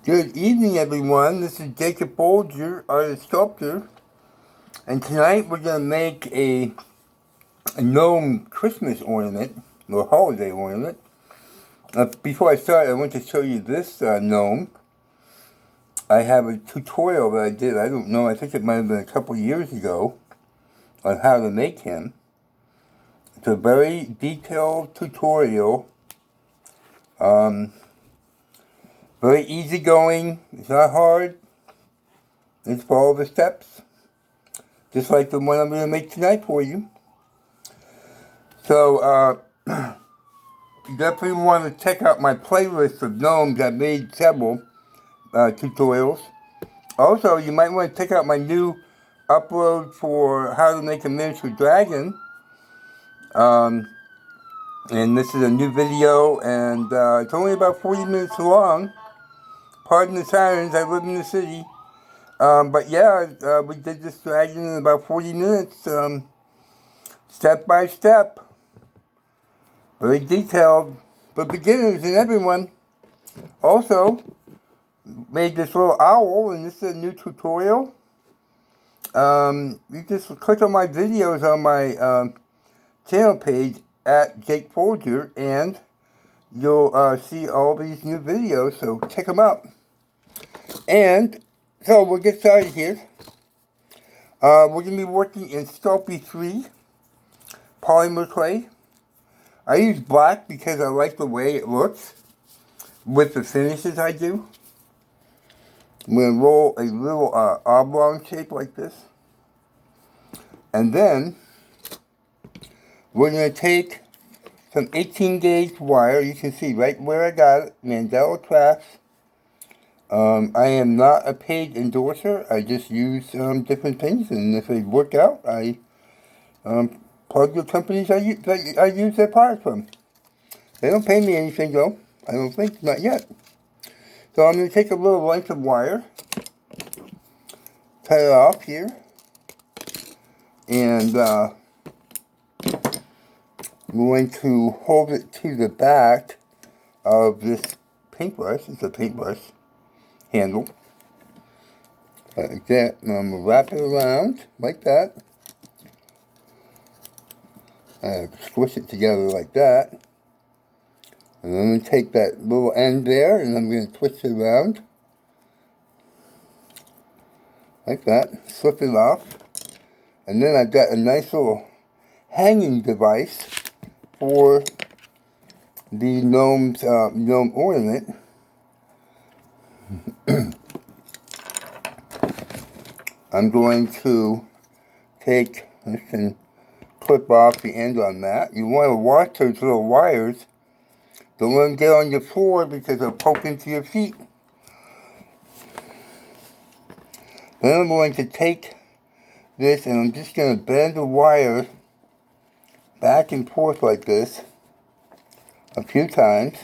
Good evening, everyone. This is Jacob Bolger, artist sculptor, and tonight we're going to make a gnome Christmas ornament, or holiday ornament. Before I start, I want to show you this gnome. I have a tutorial that I did, I don't know, I think it might have been a couple years ago, on how to make him. It's a very detailed tutorial. Very easygoing. It's not hard. Just follow the steps. Just like the one I'm going to make tonight for you. So, you definitely want to check out my playlist of gnomes. I made several tutorials. Also, you might want to check out my new upload for how to make a miniature dragon. And this is a new video, and it's only about 40 minutes long. Pardon the sirens, I live in the city. But yeah, we did this dragon in about 40 minutes, step by step. Very detailed, for beginners and everyone. Also, made this little owl, and this is a new tutorial. You just click on my videos on my channel page at Jake Folger, and you'll see all these new videos, so check them out. And so we'll get started here. We're going to be working in Sculpt 3 Polymer clay. I use black because I like the way it looks with the finishes I do. I'm going to roll a little oblong shape like this. And then we're going to take some 18 gauge wire. You can see right where I got it, Mandela tracks. I am not a paid endorser. I just use different things, and if they work out, I plug the companies I use their products from. They don't pay me anything though. I don't think, not yet. So I'm going to take a little length of wire, cut it off here, and I'm going to hold it to the back of this paintbrush. It's a paintbrush handle. Like that. And I'm going to wrap it around like that. Squish it together like that. And I'm going to take that little end there and I'm going to twist it around. Like that. Slip it off. And then I've got a nice little hanging device for the gnome ornament. I'm going to take this and clip off the end on that. You want to watch those little wires. Don't let them get on your floor because they'll poke into your feet. Then I'm going to take this and I'm just going to bend the wire back and forth like this a few times.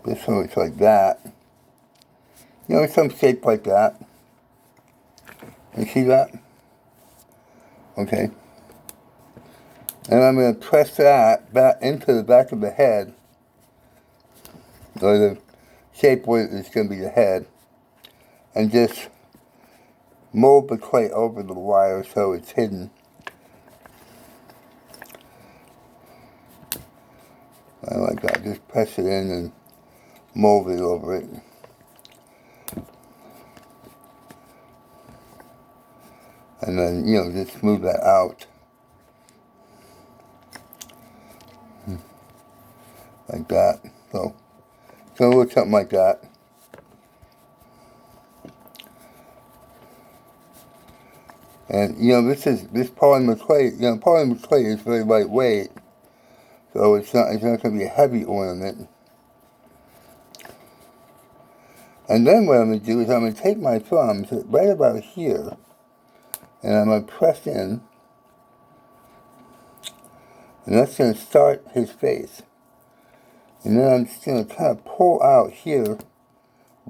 Just so it's like that. You know, some shape like that. You see that? Okay. And I'm going to press that back into the back of the head, or the shape where it's going to be the head, and just mold the clay over the wire so it's hidden. I like that. Just press it in and mold it over it. And then, you know, just smooth that out. Like that. So it's going to look something like that. And, you know, this polymer clay, you know, polymer clay is very lightweight. So it's not going to be a heavy ornament. And then what I'm going to do is I'm going to take my thumbs right about here. And I'm going to press in. And that's going to start his face. And then I'm just going to kind of pull out here a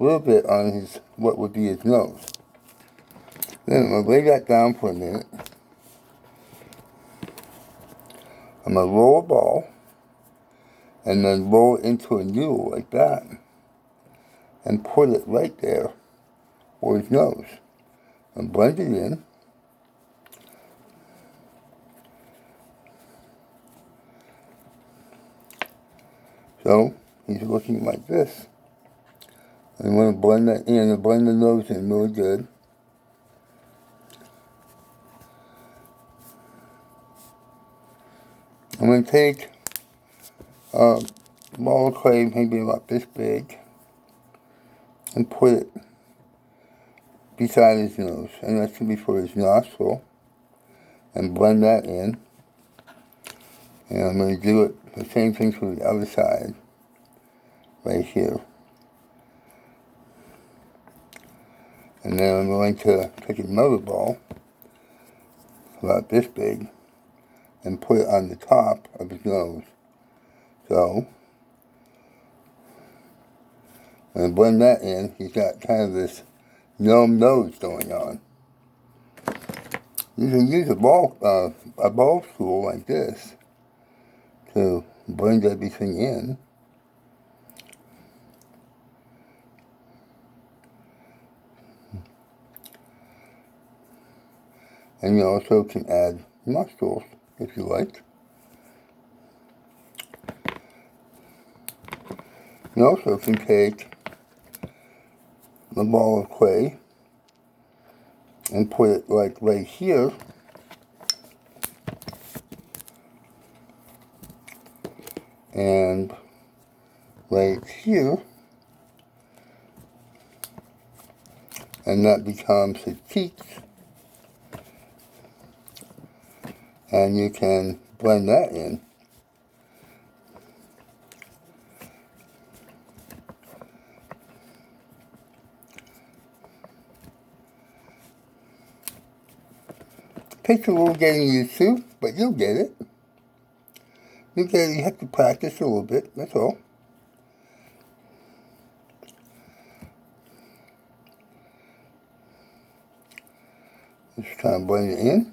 little bit on his, what would be his nose. Then I'm going to lay that down for a minute. I'm going to roll a ball. and then roll it into a noodle like that, and put it right there for his nose, and blend it in. So he's looking like this. And you want to blend that in and blend the nose in really good. I'm going to take a ball of clay, maybe about this big, and put it beside his nose. And that should be for his nostril. And blend that in. And I'm going to do it the same thing for the other side, right here. And then I'm going to take another ball, about this big, and put it on the top of his nose. So, and blend that in. He's got kind of this gnome nose going on. You can use a ball tool like this to blend everything in. And you also can add nostrils if you like. You also can take the ball of clay and put it like right here, and right here, and that becomes his cheeks. And you can blend that in. Takes a little getting used to, but you'll get it. You have to practice a little bit, that's all. Just kind of blend it in.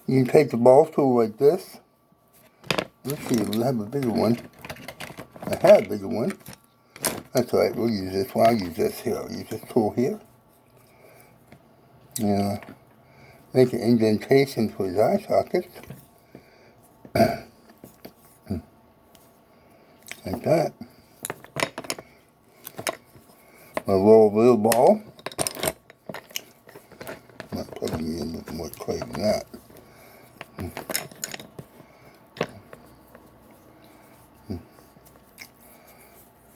You can take the ball tool like this. Let's see, we have a bigger one. I had a bigger one. That's alright, we'll use this one. I'll use this here. I'll use this tool here. Yeah. Make an indentation for his eye sockets. Like that. I'll roll a little ball. I'm not putting in a little more clay than that.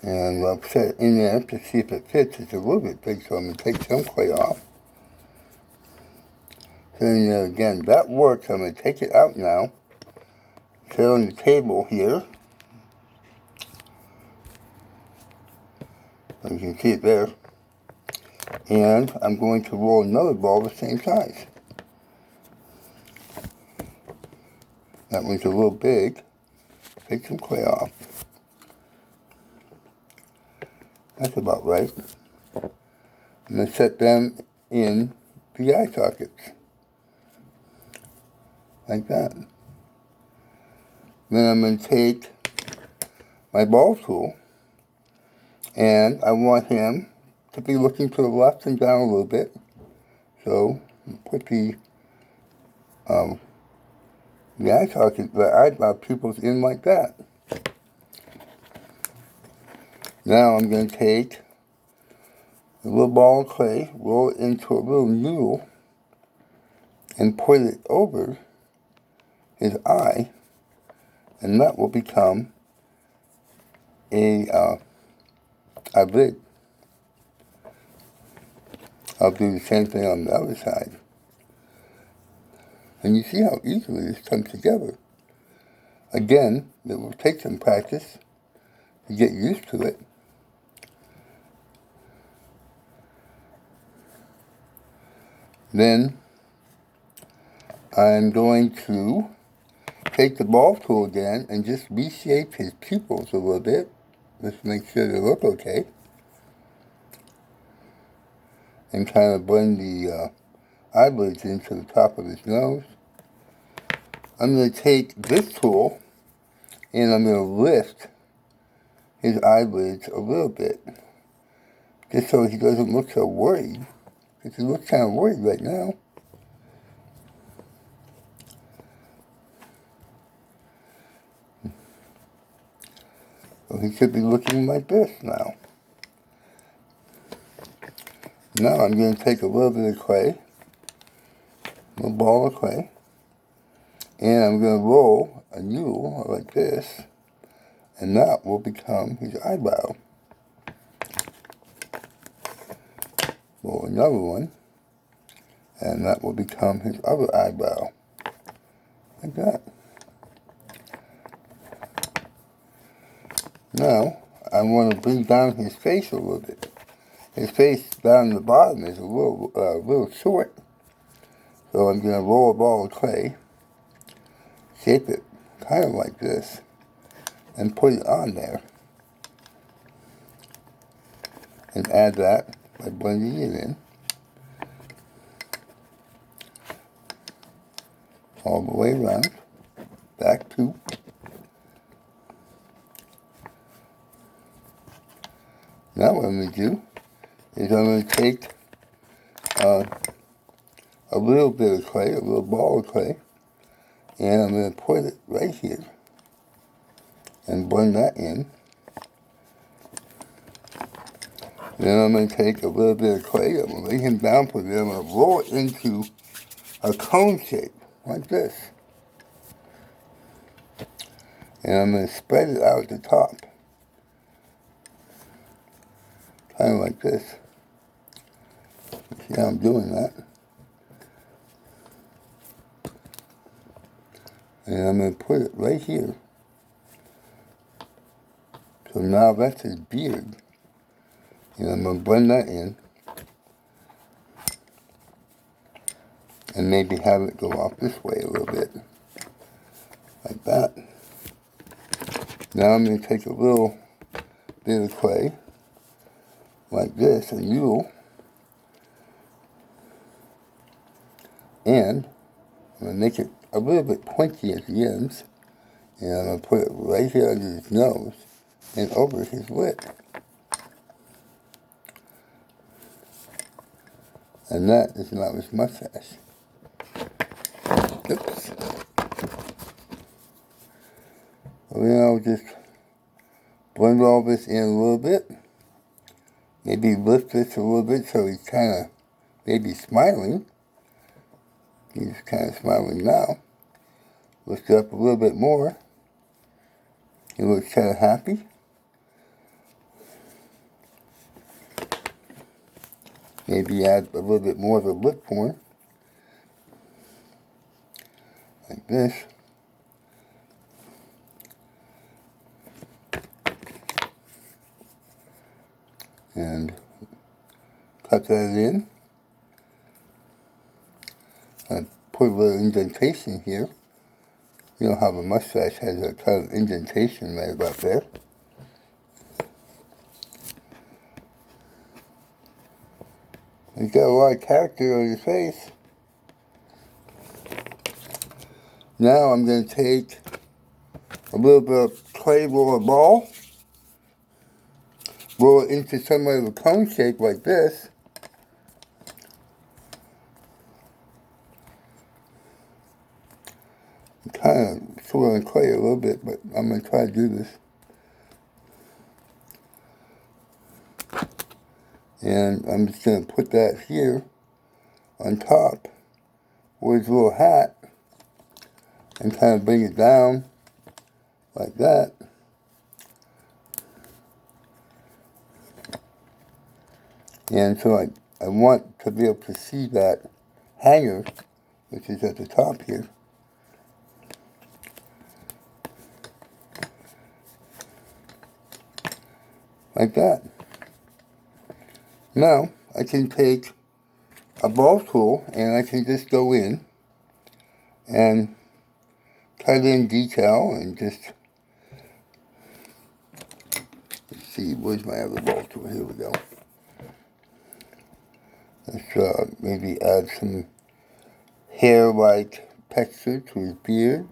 And I'll set it in there to see if it fits. It's a little bit big, so I'm going to take some clay off. So again, that works. I'm going to take it out now. Set it on the table here. So you can see it there. And I'm going to roll another ball the same size. That one's a little big. Take some clay off. That's about right. I'm going to set them in the eye sockets. Like that. Then I'm going to take my ball tool, and I want him to be looking to the left and down a little bit. So put the eye socket, the eyebrow pupils in like that. Now I'm going to take a little ball of clay, roll it into a little noodle, and put it over his eye, and that will become a lid. I'll do the same thing on the other side. And you see how easily this comes together. Again, it will take some practice to get used to it. Then I'm going to take the ball tool again and just reshape his pupils a little bit. Just make sure they look okay. And kind of blend the eyelids into the top of his nose. I'm going to take this tool and I'm going to lift his eyelids a little bit, just so he doesn't look so worried, because he looks kind of worried right now. So he should be looking like this now. Now I'm going to take a little bit of clay, a little ball of clay, and I'm going to roll a needle like this, and that will become his eyebrow. Roll another one, and that will become his other eyebrow, like that. Now, I want to bring down his face a little bit. His face down the bottom is a little short, so I'm going to roll a ball of clay, shape it kind of like this, and put it on there. And add that by blending it in all the way around, back to. Now what I'm going to do is I'm going to take a little bit of clay, a little ball of clay, and I'm going to put it right here and blend that in. Then I'm going to take a little bit of clay, I'm going to lay him down for it, I'm going to roll it into a cone shape, like this. And I'm going to spread it out at the top, kind of like this. See how I'm doing that? And I'm going to put it right here. So now that's his beard. And I'm going to blend that in. And maybe have it go off this way a little bit. Like that. Now I'm going to take a little bit of clay, like this, a needle. And I'm going to make it a little bit pointy at the ends. And I'm going to put it right here under his nose and over his lip. And that is now his mustache. Oops. So then I'll just blend all this in a little bit. Maybe lift this a little bit so he's kind of maybe smiling. He's kind of smiling now. Lift it up a little bit more. He looks kind of happy. Maybe add a little bit more of a lip form. Like this. And cut that in. And put a little indentation here. You know how the mustache has a kind of indentation right about there. He's got a lot of character on his face. Now I'm going to take a little bit of clay roller ball, roll it into somewhat of a cone shape like this. I'm kind of swirling clay a little bit, but I'm going to try to do this. And I'm just going to put that here on top with his little hat and kind of bring it down like that. And so I want to be able to see that hanger, which is at the top here. Like that. Now, I can take a ball tool and I can just go in and cut in detail and just, let's see, where's my other ball tool? Here we go. Let's maybe add some hair-like texture to his beard.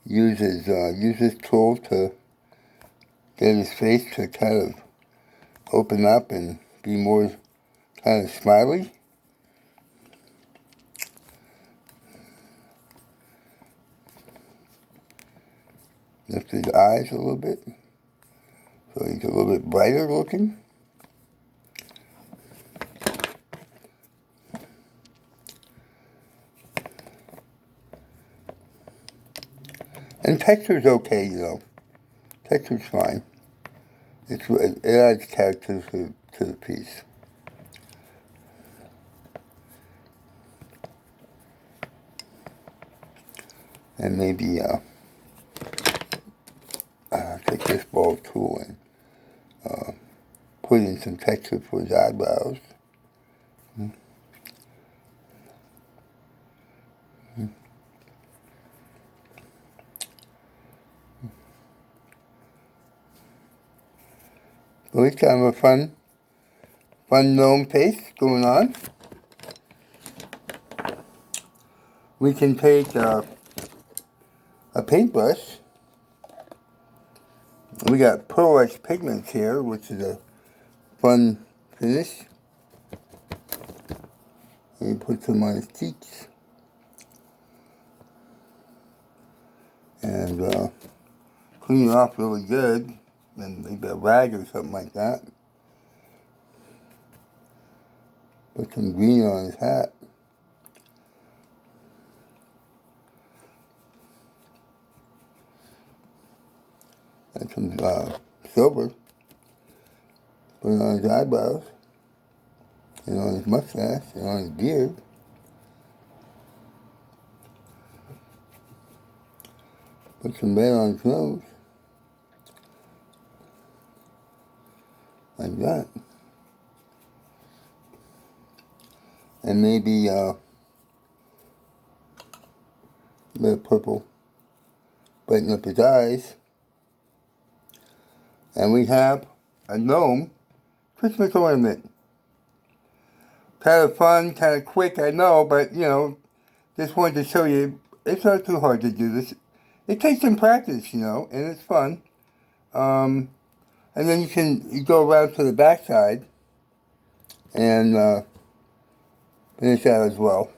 Use his tool to get his face to kind of open up and be more kind of smiley. Lift his eyes a little bit so he's a little bit brighter looking. And texture's okay, you know. Texture's fine. It adds character to the piece. And maybe take this ball tool and put in some texture for his eyebrows. So it's kind of a fun gnome face going on. We can take a paintbrush. We got pearlescent pigments here, which is a fun finish. And put some on his cheeks. And clean it off really good. And maybe a rag or something like that. Put some green on his hat. And some silver. Put it on his eyebrows. And on his mustache. And on his beard. Put some red on his nose. Like that. And maybe a bit of purple. Brighten up his eyes. And we have a gnome Christmas ornament. Kind of fun, kind of quick, I know, but, you know, just wanted to show you, it's not too hard to do this. It takes some practice, you know, and it's fun. And then you go around to the back side and finish that as well.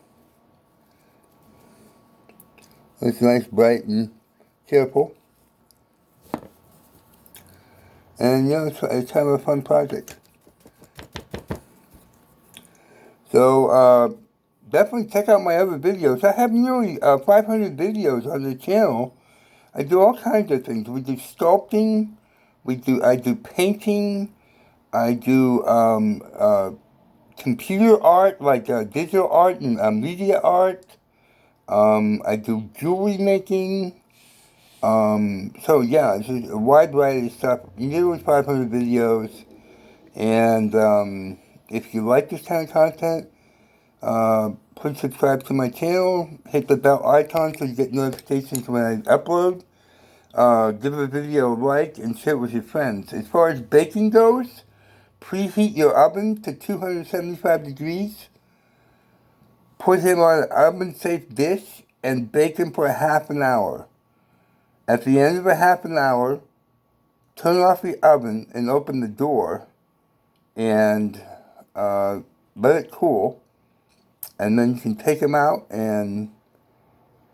It's nice, bright, and cheerful. And, you know, it's kind of a fun project. So, definitely check out my other videos. I have nearly 500 videos on the channel. I do all kinds of things. We do sculpting. I do painting. I do computer art, like digital art and media art. I do jewelry making. So yeah, it's just a wide variety of stuff. Nearly 500 videos. And if you like this kind of content, please subscribe to my channel. Hit the bell icon so you get notifications when I upload. Give the video a like and share it with your friends. As far as baking goes, preheat your oven to 275 degrees. Put him on an oven-safe dish and bake him for half an hour. At the end of a half an hour, turn off the oven and open the door and let it cool. And then you can take him out and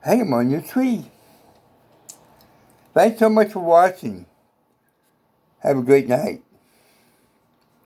hang him on your tree. Thanks so much for watching. Have a great night.